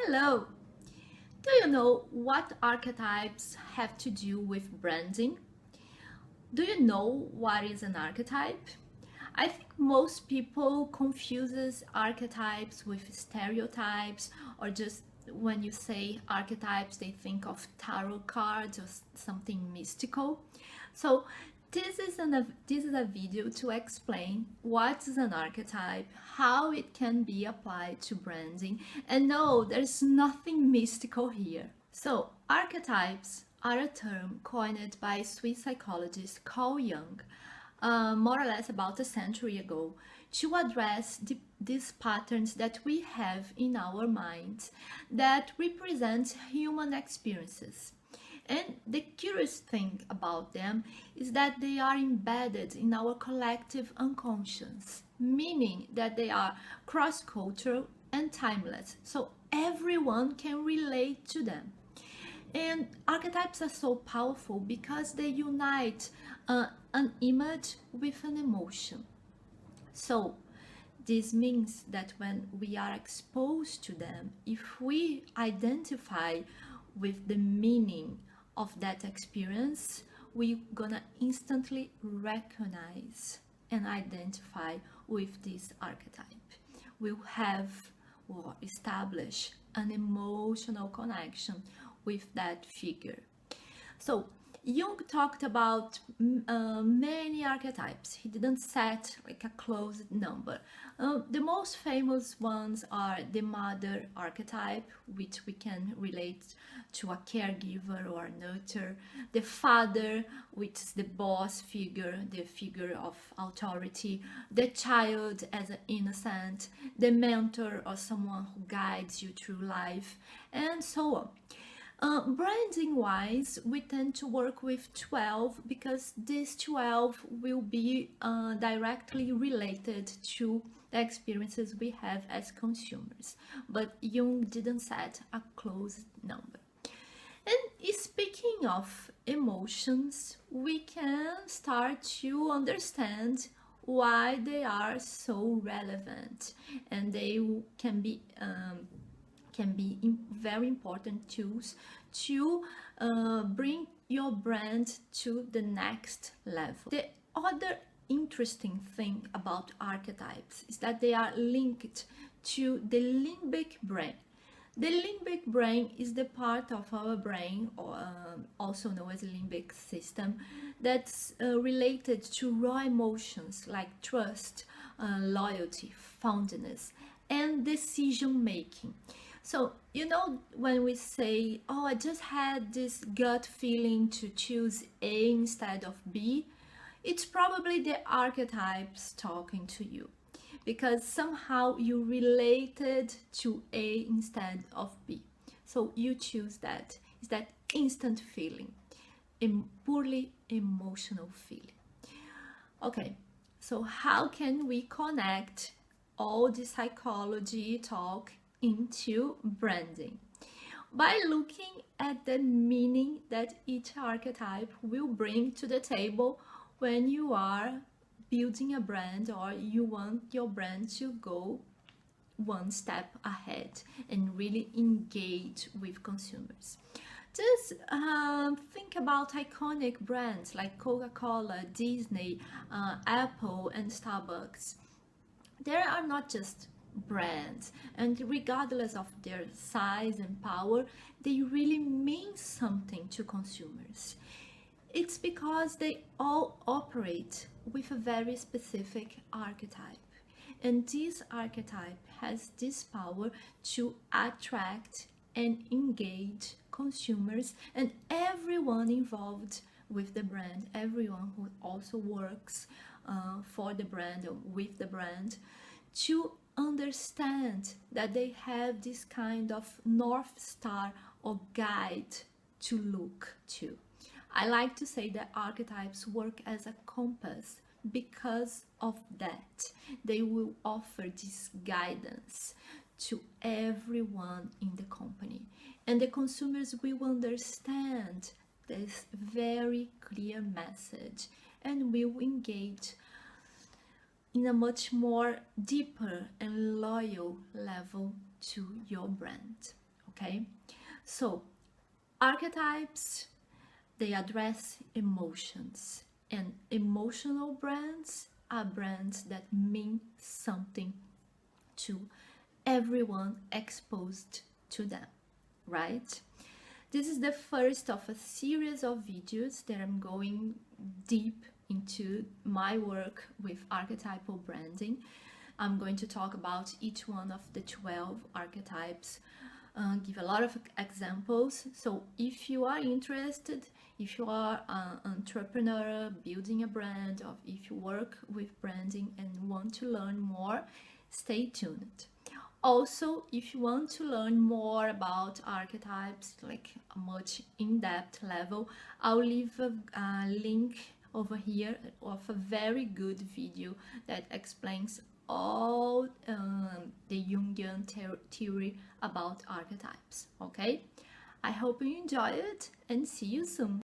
Hello! Do you know what archetypes have to do with branding? Do you know what is an archetype? I think most people confuses archetypes with stereotypes, or just when you say archetypes they think of tarot cards or something mystical. So this is a video to explain what is an archetype, how it can be applied to branding, and no, there's nothing mystical here. So archetypes are a term coined by Swiss psychologist Carl Jung, more or less about a century ago, to address these patterns that we have in our minds that represent human experiences. And the curious thing about them is that they are embedded in our collective unconscious, meaning that they are cross-cultural and timeless, so everyone can relate to them. And archetypes are so powerful because they unite an image with an emotion. So this means that when we are exposed to them, if we identify with the meaning of that experience, we're gonna instantly recognize and identify with this archetype. We'll have or establish an emotional connection with that figure. So Jung talked about many archetypes. He didn't set like a closed number. The most famous ones are the mother archetype, which we can relate to a caregiver or a nurturer. The father, which is the boss figure, the figure of authority. The child as an innocent. The mentor or someone who guides you through life, and so on. Branding wise, we tend to work with 12 because these 12 will be directly related to the experiences we have as consumers. But Jung didn't set a closed number. And speaking of emotions, we can start to understand why they are so relevant, and they can be very important tools to bring your brand to the next level. The other interesting thing about archetypes is that they are linked to the limbic brain. The limbic brain is the part of our brain, or also known as the limbic system, that's related to raw emotions like trust, loyalty, fondness, and decision making. So, you know, when we say, oh, I just had this gut feeling to choose A instead of B, it's probably the archetypes talking to you, because somehow you related to A instead of B. So you choose that. It's that instant feeling, a purely emotional feeling. Okay, so how can we connect all the psychology talk into branding? By looking at the meaning that each archetype will bring to the table when you are building a brand, or you want your brand to go one step ahead and really engage with consumers. Just think about iconic brands like Coca-Cola, Disney, Apple, and Starbucks. They are not just brands, and regardless of their size and power, they really mean something to consumers. It's because they all operate with a very specific archetype, and this archetype has this power to attract and engage consumers and everyone involved with the brand, everyone who also works for the brand or with the brand, to understand that they have this kind of North Star or guide to look to. I like to say that archetypes work as a compass because of that. They will offer this guidance to everyone in the company, and the consumers will understand this very clear message and will engage in a much more deeper and loyal level to your brand. okay? So archetypes, they address emotions, and emotional brands are brands that mean something to everyone exposed to them, right? This is the first of a series of videos that I'm going deep into my work with archetypal branding. I'm going to talk about each one of the 12 archetypes, give a lot of examples. So if you are interested, if you are an entrepreneur building a brand, or if you work with branding and want to learn more, stay tuned. Also, if you want to learn more about archetypes, like a much in-depth level, I'll leave a link over here of a very good video that explains all the Jungian theory about archetypes, okay? I hope you enjoy it and see you soon.